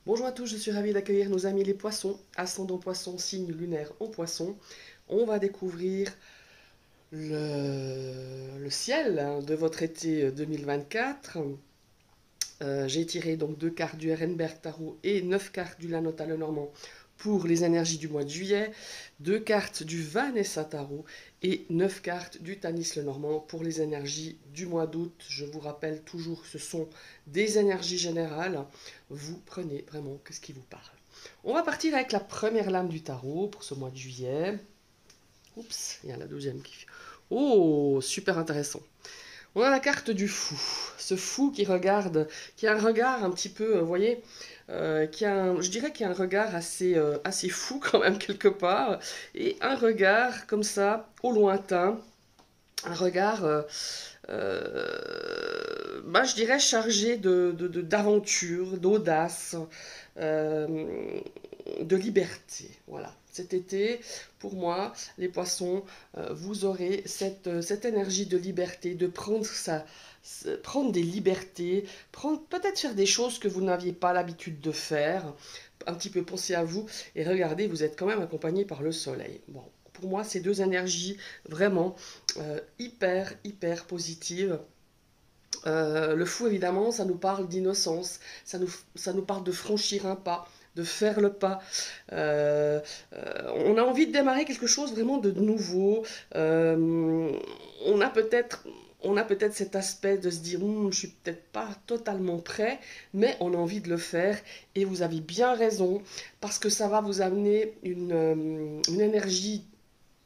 Bonjour à tous, je suis ravie d'accueillir nos amis les poissons, ascendant poisson, signe lunaire en poisson. On va découvrir le ciel de votre été 2024. J'ai tiré donc 2 cartes du Ehrenberg Tarot et 9 cartes du Lanota Lenormand pour les énergies du mois de juillet, 2 cartes du Vanessa Tarot et 9 cartes du Tanis Lenormand pour les énergies du mois d'août. Je vous rappelle toujours que ce sont des énergies générales. Vous prenez vraiment que ce qui vous parle. On va partir avec la première lame du tarot pour ce mois de juillet. Oups, il y a la deuxième qui fait. Oh, super intéressant. On a la carte du fou. Ce fou qui regarde, qui a un regard un petit peu, vous voyez, je dirais qu'il a un regard assez fou quand même quelque part, et un regard comme ça, au lointain, un regard, je dirais chargé d'aventure, d'audace, euh, de liberté. Voilà. Cet été, pour moi, les poissons, vous aurez cette énergie de liberté, de prendre des libertés, peut-être faire des choses que vous n'aviez pas l'habitude de faire, un petit peu penser à vous, et regardez, vous êtes quand même accompagné par le soleil. Bon, pour moi, ces deux énergies vraiment hyper positives. Le fou, évidemment, ça nous parle d'innocence, ça nous parle de franchir un pas, de faire le pas. Euh, on a envie de démarrer quelque chose vraiment de nouveau. Euh, on a peut-être... On a peut-être cet aspect de se dire, je suis peut-être pas totalement prêt, mais on a envie de le faire. Et vous avez bien raison, parce que ça va vous amener une énergie,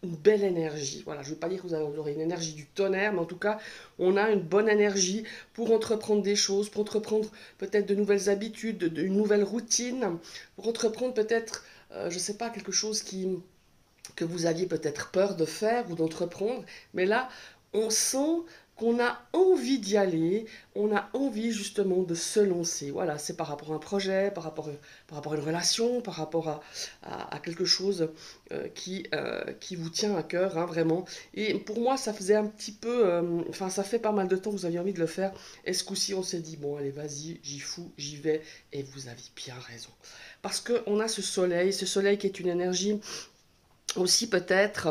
une belle énergie. Voilà, je ne veux pas dire que vous aurez une énergie du tonnerre, mais en tout cas, on a une bonne énergie pour entreprendre des choses, pour entreprendre peut-être de nouvelles habitudes, une nouvelle routine, pour entreprendre peut-être, je ne sais pas, quelque chose que vous aviez peut-être peur de faire ou d'entreprendre. Mais là, on sent qu'on a envie d'y aller, on a envie justement de se lancer. Voilà, c'est par rapport à un projet, par rapport à une relation, par rapport à quelque chose qui vous tient à cœur, hein, vraiment. Et pour moi, ça faisait un petit peu, enfin, ça fait pas mal de temps que vous aviez envie de le faire. Et ce coup-ci, on s'est dit, bon, allez, vas-y, j'y fous, j'y vais. Et vous aviez bien raison. Parce qu'on a ce soleil qui est une énergie aussi peut-être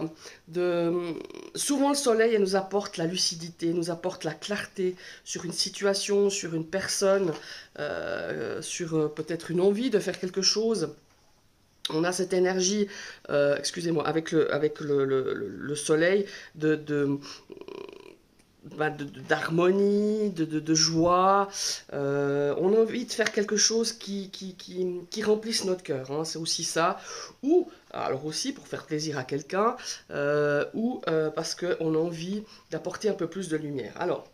de... Souvent le soleil, elle nous apporte la lucidité, nous apporte la clarté sur une situation, sur une personne, sur peut-être une envie de faire quelque chose. On a cette énergie, excusez-moi, avec le soleil, de, d'harmonie, de joie. On a envie de faire quelque chose qui remplisse notre cœur, hein, c'est aussi ça. Ou, alors aussi pour faire plaisir à quelqu'un, ou parce qu'on a envie d'apporter un peu plus de lumière. Alors,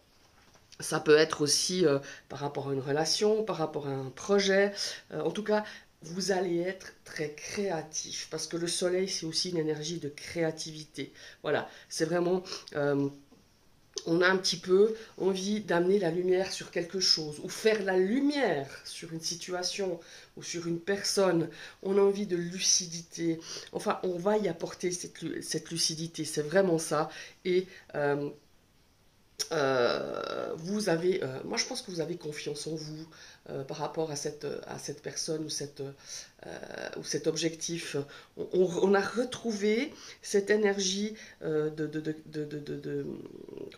ça peut être aussi par rapport à une relation, par rapport à un projet. En tout cas, vous allez être très créatif parce que le soleil, c'est aussi une énergie de créativité. Voilà, c'est vraiment... on a un petit peu envie d'amener la lumière sur quelque chose, ou faire la lumière sur une situation, ou sur une personne. On a envie de lucidité. Enfin, on va y apporter cette lucidité, c'est vraiment ça. Et moi je pense que vous avez confiance en vous par rapport à cette personne ou cet objectif. On a retrouvé cette énergie comment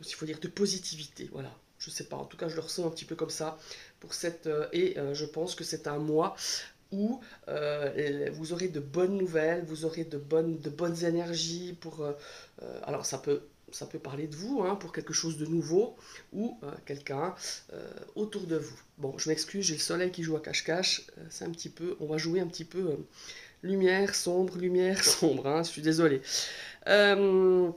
il faut dire, de positivité. Voilà. Je sais pas, en tout cas je le ressens un petit peu comme ça je pense que c'est un mois où vous aurez de bonnes nouvelles, vous aurez de bonnes énergies alors ça peut parler de vous, hein, pour quelque chose de nouveau, ou quelqu'un autour de vous. Bon, je m'excuse, j'ai le soleil qui joue à cache-cache, c'est un petit peu, on va jouer un petit peu lumière, sombre, hein, je suis désolé. Euh,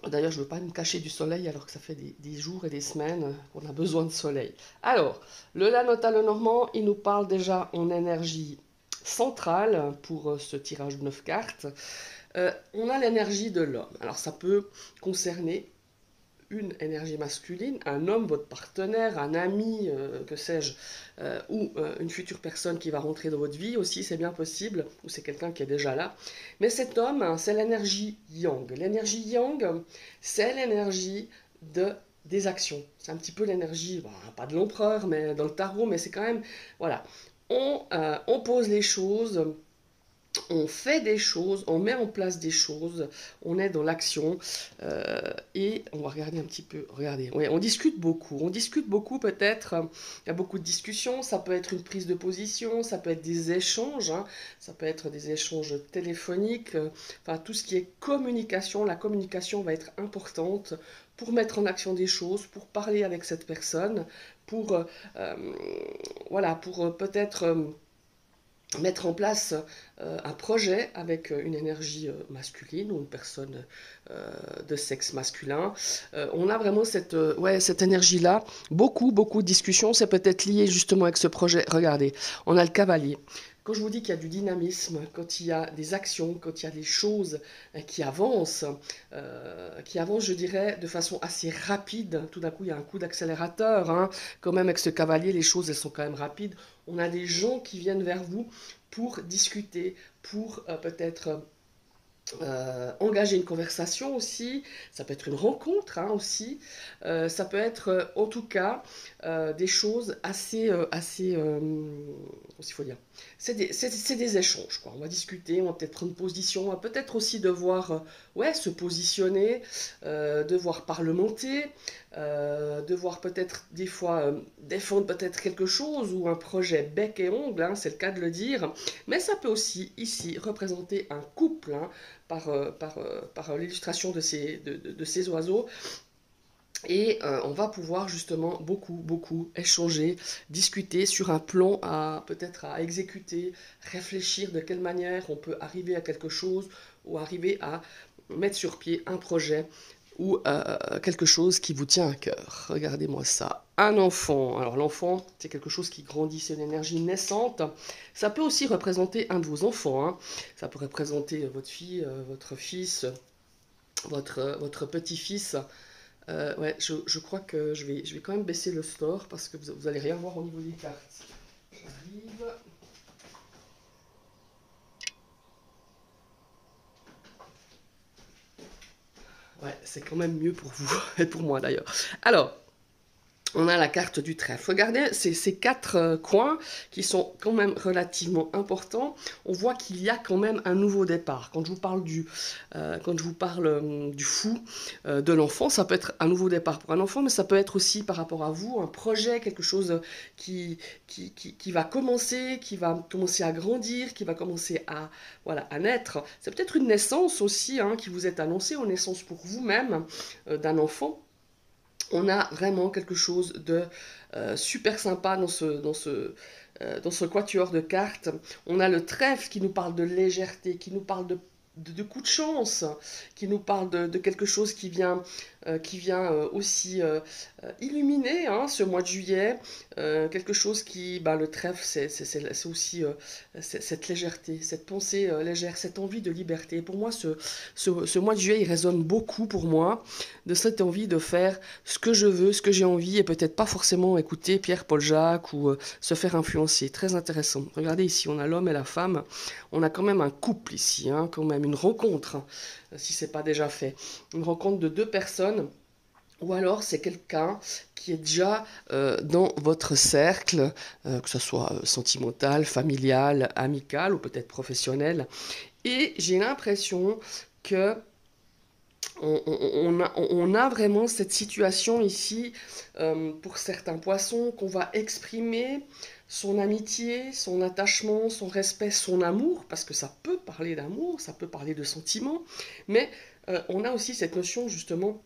D'ailleurs, je ne veux pas me cacher du soleil alors que ça fait des jours et des semaines qu'on a besoin de soleil. Alors, le Lanota Lenormand, il nous parle déjà en énergie centrale pour ce tirage de 9 cartes. On a l'énergie de l'homme. Alors, ça peut concerner une énergie masculine, un homme, votre partenaire, un ami, que sais-je, ou une future personne qui va rentrer dans votre vie aussi, c'est bien possible, ou c'est quelqu'un qui est déjà là. Mais cet homme, hein, c'est l'énergie yang. L'énergie yang, c'est l'énergie des actions. C'est un petit peu l'énergie, bah, pas de l'empereur, mais dans le tarot, mais c'est quand même, voilà. on pose les choses, on fait des choses, on met en place des choses, on est dans l'action et on va regarder un petit peu, regardez, ouais, on discute beaucoup peut-être, il y a beaucoup de discussions, ça peut être une prise de position, ça peut être des échanges, hein, ça peut être des échanges téléphoniques, enfin tout ce qui est communication, la communication va être importante pour mettre en action des choses, pour parler avec cette personne, pour, voilà, pour peut-être mettre en place un projet avec une énergie masculine ou une personne de sexe masculin. On a vraiment cette, ouais, cette énergie-là. Beaucoup de discussions. C'est peut-être lié justement avec ce projet. Regardez, on a le cavalier. Quand je vous dis qu'il y a du dynamisme, quand il y a des actions, quand il y a des choses qui avancent, je dirais, de façon assez rapide, tout d'un coup, il y a un coup d'accélérateur, hein. Quand même, avec ce cavalier, les choses, elles sont quand même rapides. On a des gens qui viennent vers vous pour discuter, pour peut-être engager une conversation aussi, ça peut être une rencontre hein, aussi, ça peut être en tout cas des choses comment il faut dire, c'est des échanges quoi. On va discuter, on va peut-être prendre position, on va peut-être aussi devoir ouais, se positionner, devoir parlementer, devoir peut-être des fois défendre peut-être quelque chose ou un projet bec et ongle, hein, c'est le cas de le dire, mais ça peut aussi ici représenter un couple, hein, par l'illustration de ces oiseaux. Et on va pouvoir justement beaucoup échanger, discuter sur un plan à peut-être à exécuter, réfléchir de quelle manière on peut arriver à quelque chose ou arriver à mettre sur pied un projet ou quelque chose qui vous tient à cœur. Regardez-moi ça. Un enfant. Alors l'enfant, c'est quelque chose qui grandit, c'est une énergie naissante. Ça peut aussi représenter un de vos enfants, hein. Ça peut représenter votre fille, votre fils, votre petit-fils. Ouais, je crois que je vais quand même baisser le store parce que vous allez rien voir au niveau des cartes. J'arrive. Ouais, c'est quand même mieux pour vous et pour moi d'ailleurs. Alors, on a la carte du trèfle. Regardez ces quatre coins qui sont quand même relativement importants. On voit qu'il y a quand même un nouveau départ. Quand je vous parle du fou de l'enfant, ça peut être un nouveau départ pour un enfant, mais ça peut être aussi par rapport à vous, un projet, quelque chose qui va commencer, à grandir, qui va commencer à, voilà, à naître. C'est peut-être une naissance aussi hein, qui vous est annoncée, une naissance pour vous-même d'un enfant. On a vraiment quelque chose de super sympa dans ce quatuor de cartes. On a le trèfle qui nous parle de légèreté, qui nous parle de coup de chance, qui nous parle de quelque chose qui vient aussi illuminer hein, ce mois de juillet, quelque chose qui, bah, le trèfle, c'est aussi cette légèreté, cette pensée légère, cette envie de liberté. Pour moi, ce mois de juillet, il résonne beaucoup pour moi, de cette envie de faire ce que je veux, ce que j'ai envie, et peut-être pas forcément écouter Pierre-Paul Jacques ou se faire influencer. Très intéressant. Regardez ici, on a l'homme et la femme, on a quand même un couple ici, hein, quand même une rencontre, hein, si c'est pas déjà fait. Une rencontre de deux personnes, ou alors c'est quelqu'un qui est déjà dans votre cercle, que ce soit sentimental, familial, amical ou peut-être professionnel. Et j'ai l'impression que on a vraiment cette situation ici pour certains poissons qu'on va exprimer son amitié, son attachement, son respect, son amour, parce que ça peut parler d'amour, ça peut parler de sentiments, mais on a aussi cette notion justement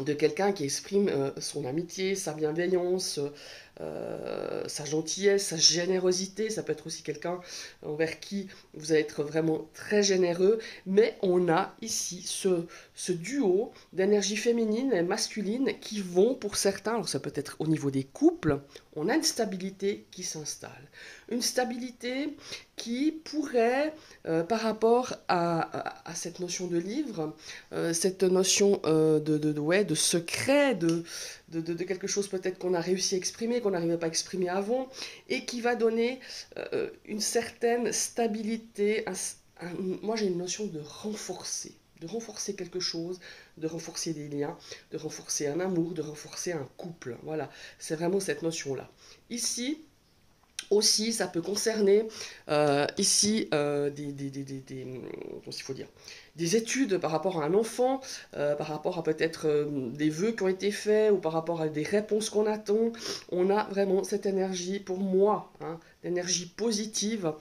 de quelqu'un qui exprime son amitié, sa bienveillance, sa gentillesse, sa générosité. Ça peut être aussi quelqu'un envers qui vous allez être vraiment très généreux. Mais on a ici ce duo d'énergie féminine et masculine qui vont pour certains, alors ça peut être au niveau des couples, on a une stabilité qui s'installe. Une stabilité qui pourrait, par rapport à cette notion de livre, cette notion ouais, de secret, de quelque chose peut-être qu'on a réussi à exprimer, qu'on n'arrivait pas à exprimer avant, et qui va donner une certaine stabilité. Moi j'ai une notion de renforcer quelque chose, de renforcer des liens, de renforcer un amour, de renforcer un couple. Voilà, c'est vraiment cette notion-là. Ici, Aussi, ça peut concerner ici comment il faut dire, des études par rapport à un enfant, par rapport à peut-être des vœux qui ont été faits ou par rapport à des réponses qu'on attend. On a vraiment cette énergie, pour moi, hein, d'énergie positive,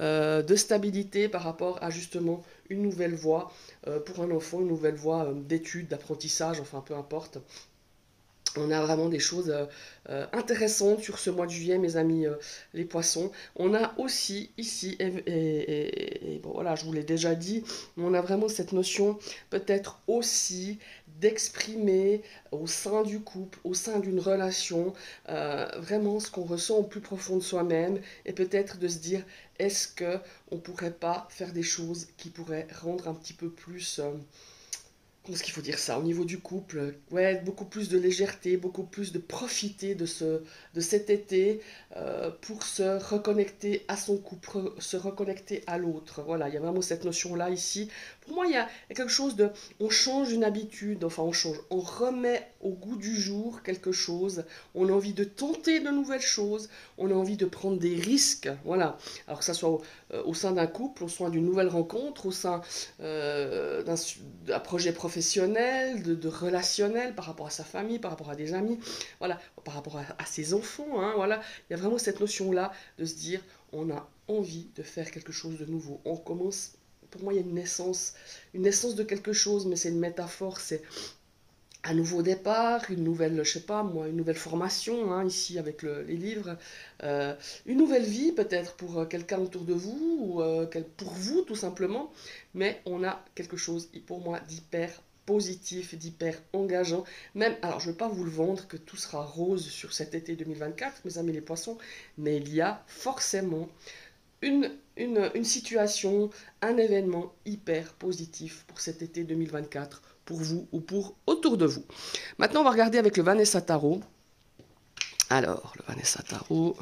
de stabilité par rapport à justement une nouvelle voie pour un enfant, une nouvelle voie d'études, d'apprentissage, enfin peu importe. On a vraiment des choses intéressantes sur ce mois de juillet, mes amis les poissons. On a aussi ici, et bon, voilà, je vous l'ai déjà dit, mais on a vraiment cette notion peut-être aussi d'exprimer au sein du couple, au sein d'une relation, vraiment ce qu'on ressent au plus profond de soi-même, et peut-être de se dire, est-ce que on pourrait pas faire des choses qui pourraient rendre un petit peu plus... comment est-ce qu'il faut dire ça? Au niveau du couple, ouais, beaucoup plus de légèreté, beaucoup plus de profiter de cet été pour se reconnecter à son couple, se reconnecter à l'autre. Voilà, il y a vraiment cette notion-là ici. Pour moi, il y a quelque chose de... On change une habitude, enfin on change, on remet au goût du jour quelque chose, on a envie de tenter de nouvelles choses, on a envie de prendre des risques, voilà. Alors que ça soit au sein d'un couple, au sein d'une nouvelle rencontre, au sein d'un projet professionnel, de relationnel, par rapport à sa famille, par rapport à des amis, voilà, par rapport à ses enfants, hein, voilà. Il y a vraiment cette notion-là de se dire, on a envie de faire quelque chose de nouveau. On commence, pour moi, il y a une naissance de quelque chose, mais c'est une métaphore, c'est un nouveau départ, une nouvelle, je sais pas moi, une nouvelle formation, hein, ici avec les livres, une nouvelle vie peut-être pour quelqu'un autour de vous, ou pour vous tout simplement, mais on a quelque chose pour moi d'hyper positif, d'hyper engageant, même, alors je ne vais pas vous le vendre que tout sera rose sur cet été 2024, mes amis les poissons, mais il y a forcément une situation, un événement hyper positif pour cet été 2024, pour vous ou pour autour de vous. Maintenant, on va regarder avec le Vanessa Tarot. Alors, le Vanessa Tarot.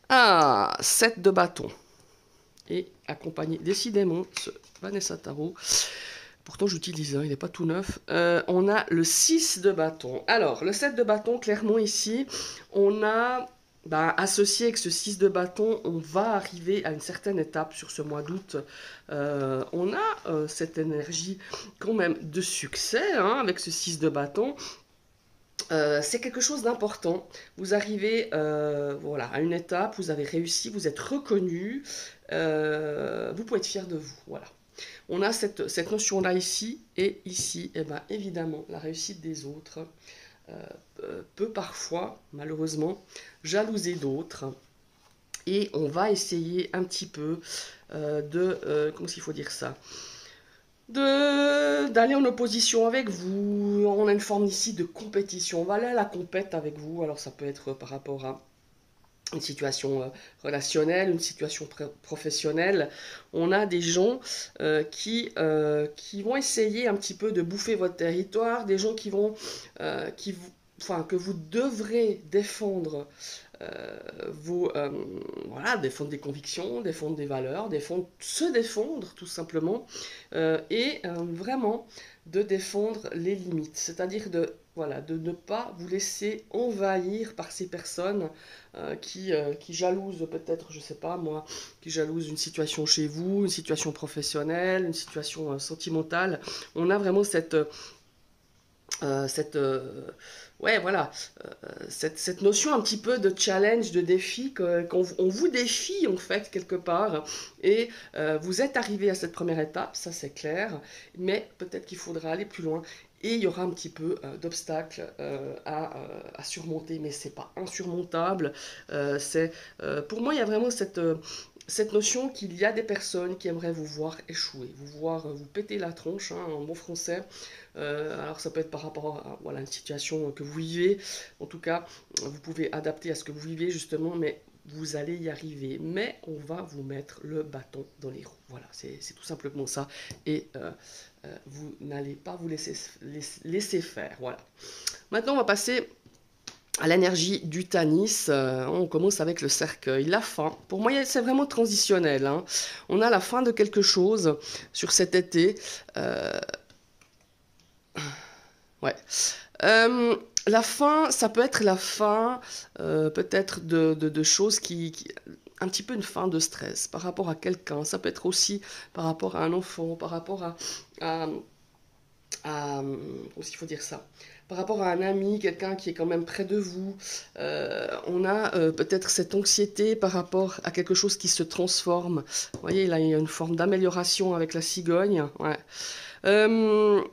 Ah, 7 de bâton. Et accompagné décidément ce Vanessa Tarot. Pourtant, j'utilise un, il n'est pas tout neuf. On a le 6 de bâton. Alors, le 7 de bâton, clairement ici, on a... associé avec ce 6 de bâton, on va arriver à une certaine étape sur ce mois d'août. On a cette énergie quand même de succès hein, avec ce 6 de bâton. C'est quelque chose d'important. Vous arrivez voilà, à une étape, vous avez réussi, vous êtes reconnu, vous pouvez être fier de vous. Voilà. On a cette notion-là ici, et ici, eh ben, évidemment, la réussite des autres peut parfois, malheureusement, jalouser d'autres. Et on va essayer un petit peu comment il faut dire ça, d'aller en opposition avec vous. On a une forme ici de compétition. On va aller à la compète avec vous. Alors ça peut être par rapport à une situation relationnelle, une situation professionnelle. On a des gens qui vont essayer un petit peu de bouffer votre territoire, des gens qui vont, enfin, que vous devrez défendre voilà, défendre des convictions, défendre des valeurs, se défendre tout simplement, et vraiment de défendre les limites, c'est-à-dire voilà, de ne pas vous laisser envahir par ces personnes qui jalousent peut-être, je sais pas moi, qui jalousent une situation chez vous, une situation professionnelle, une situation sentimentale. On a vraiment ouais, voilà, cette notion un petit peu de challenge, de défi, qu'on vous défie en fait quelque part, et vous êtes arrivé à cette première étape, ça c'est clair, mais peut-être qu'il faudra aller plus loin, et il y aura un petit peu d'obstacles à surmonter, mais c'est pas insurmontable, pour moi il y a vraiment cette notion qu'il y a des personnes qui aimeraient vous voir échouer, vous voir vous péter la tronche, hein, en bon français. Alors ça peut être par rapport à voilà, une situation que vous vivez, en tout cas vous pouvez adapter à ce que vous vivez justement, mais vous allez y arriver, mais on va vous mettre le bâton dans les roues, voilà, c'est tout simplement ça, et vous n'allez pas vous laisser faire, voilà. Maintenant on va passer à l'énergie du Tanis. On commence avec le cercueil, la fin. Pour moi, c'est vraiment transitionnel. Hein. On a la fin de quelque chose sur cet été. Ouais. La fin, ça peut être la fin, peut-être de choses un petit peu une fin de stress par rapport à quelqu'un. Ça peut être aussi par rapport à un enfant, par rapport à, comment il faut dire ça? Par rapport à un ami, quelqu'un qui est quand même près de vous. On a peut-être cette anxiété par rapport à quelque chose qui se transforme. Vous voyez, là, il y a une forme d'amélioration avec la cigogne. Ouais. Euh,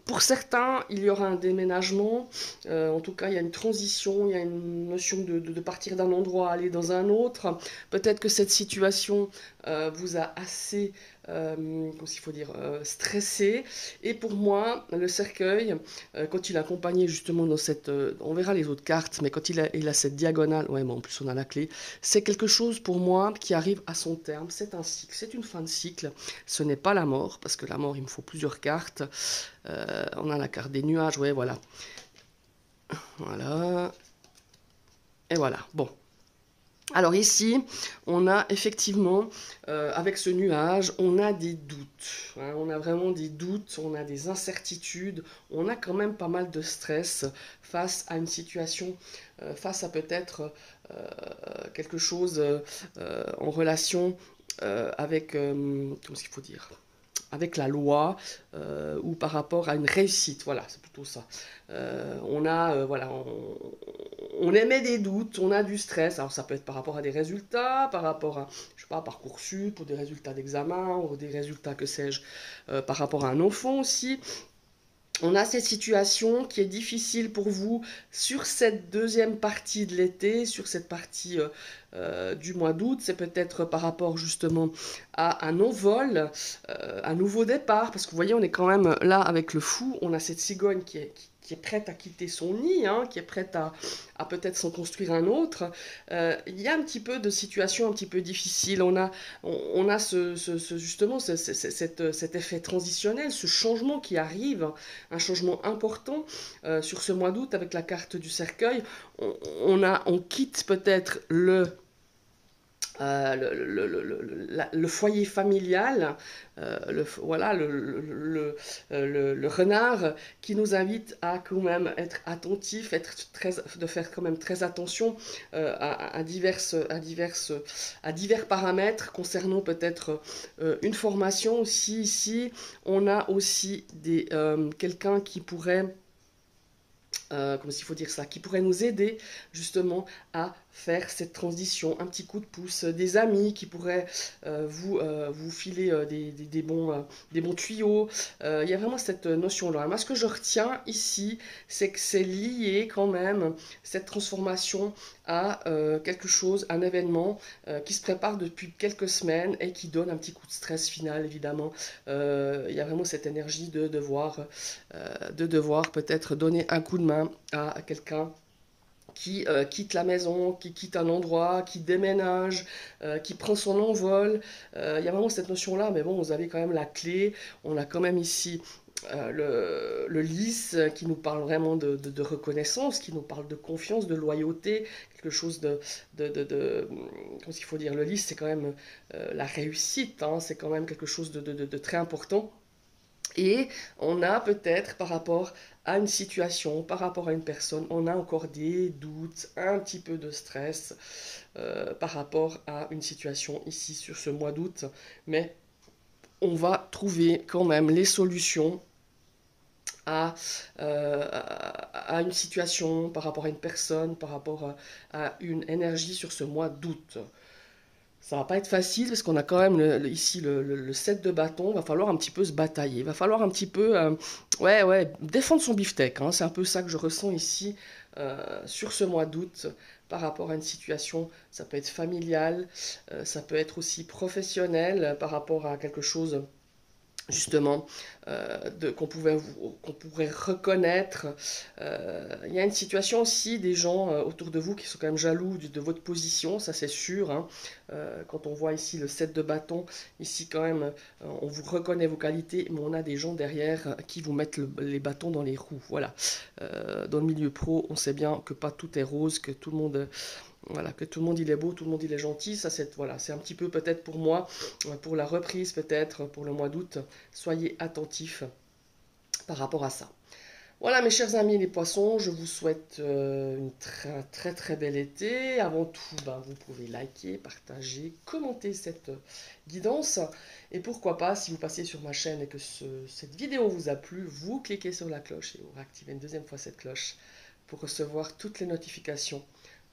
pour certains, il y aura un déménagement. En tout cas, il y a une transition, il y a une notion de partir d'un endroit, aller dans un autre. Peut-être que cette situation vous a assez, comment il faut dire, stressé. Et pour moi, le cercueil, quand il est accompagné justement dans cette... on verra les autres cartes, mais quand il a cette diagonale, ouais, bon, en plus on a la clé, c'est quelque chose pour moi qui arrive à son terme. C'est un cycle, c'est une fin de cycle. Ce n'est pas la mort, parce que la mort, il me faut plusieurs cartes. On a la carte des nuages, ouais, voilà. Voilà. Et voilà, bon. Alors ici, on a effectivement, avec ce nuage, on a des doutes. Hein, on a vraiment des doutes, on a des incertitudes, on a quand même pas mal de stress face à une situation, face à peut-être quelque chose en relation avec, comment est-ce qu'il faut dire? Avec la loi ou par rapport à une réussite. Voilà, c'est plutôt ça. Voilà, on émet des doutes, on a du stress. Alors ça peut être par rapport à des résultats, par rapport à, je sais pas, Parcoursup, ou des résultats d'examen, ou des résultats, que sais-je, par rapport à un enfant aussi. On a cette situation qui est difficile pour vous sur cette deuxième partie de l'été, sur cette partie du mois d'août. C'est peut-être par rapport justement à un envol, un nouveau départ, parce que vous voyez, on est quand même là avec le fou. On a cette cigogne qui est prête à quitter son nid, hein, qui est prête à peut-être s'en construire un autre. Il y a un petit peu de situation un petit peu difficile. On a justement cet effet transitionnel, ce changement qui arrive, un changement important sur ce mois d'août avec la carte du cercueil. On quitte peut-être le foyer familial, voilà, le renard qui nous invite à quand même être attentif, de faire quand même très attention à divers paramètres concernant peut-être une formation aussi. Ici, on a aussi quelqu'un qui pourrait comment il faut dire ça, qui pourrait nous aider justement à faire cette transition, un petit coup de pouce, des amis qui pourraient vous filer des bons tuyaux. Il y a vraiment cette notion-là. Moi, ce que je retiens ici, c'est que c'est lié quand même, cette transformation à quelque chose, un événement qui se prépare depuis quelques semaines et qui donne un petit coup de stress final, évidemment. Il y a vraiment cette énergie de devoir peut-être donner un coup de main à quelqu'un qui quitte la maison, qui quitte un endroit, qui déménage, qui prend son envol. Il y a vraiment cette notion-là, mais bon, vous avez quand même la clé. On a quand même ici le lys qui nous parle vraiment de reconnaissance, qui nous parle de confiance, de loyauté, quelque chose comment il faut dire, le lys c'est quand même la réussite, hein, c'est quand même quelque chose de très important. Et on a peut-être par rapport à une situation, par rapport à une personne, on a encore des doutes, un petit peu de stress par rapport à une situation ici sur ce mois d'août. Mais on va trouver quand même les solutions à, à une situation, par rapport à une personne, par rapport à une énergie sur ce mois d'août. Ça va pas être facile parce qu'on a quand même ici le set de bâton. Il va falloir un petit peu se batailler. Il va falloir un petit peu ouais, défendre son beefsteak. Hein. C'est un peu ça que je ressens ici sur ce mois d'août par rapport à une situation. Ça peut être familial, ça peut être aussi professionnel par rapport à quelque chose justement qu'on pourrait reconnaître. Il y a une situation aussi des gens autour de vous qui sont quand même jaloux de votre position, ça c'est sûr. Hein. Quand on voit ici le 7 de bâton, ici quand même on vous reconnaît vos qualités, mais on a des gens derrière qui vous mettent les bâtons dans les roues. Voilà. Dans le milieu pro, on sait bien que pas tout est rose, que tout le monde... Voilà, que tout le monde il est beau, tout le monde il est gentil, ça c'est voilà, c'est un petit peu peut-être pour moi, pour la reprise peut-être, pour le mois d'août, soyez attentifs par rapport à ça. Voilà mes chers amis les poissons, je vous souhaite un très très bel été. Avant tout, ben, vous pouvez liker, partager, commenter cette guidance. Et pourquoi pas, si vous passez sur ma chaîne et que cette vidéo vous a plu, vous cliquez sur la cloche et vous réactivez une deuxième fois cette cloche pour recevoir toutes les notifications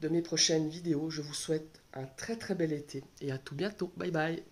de mes prochaines vidéos. Je vous souhaite un très très bel été et à tout bientôt. Bye bye.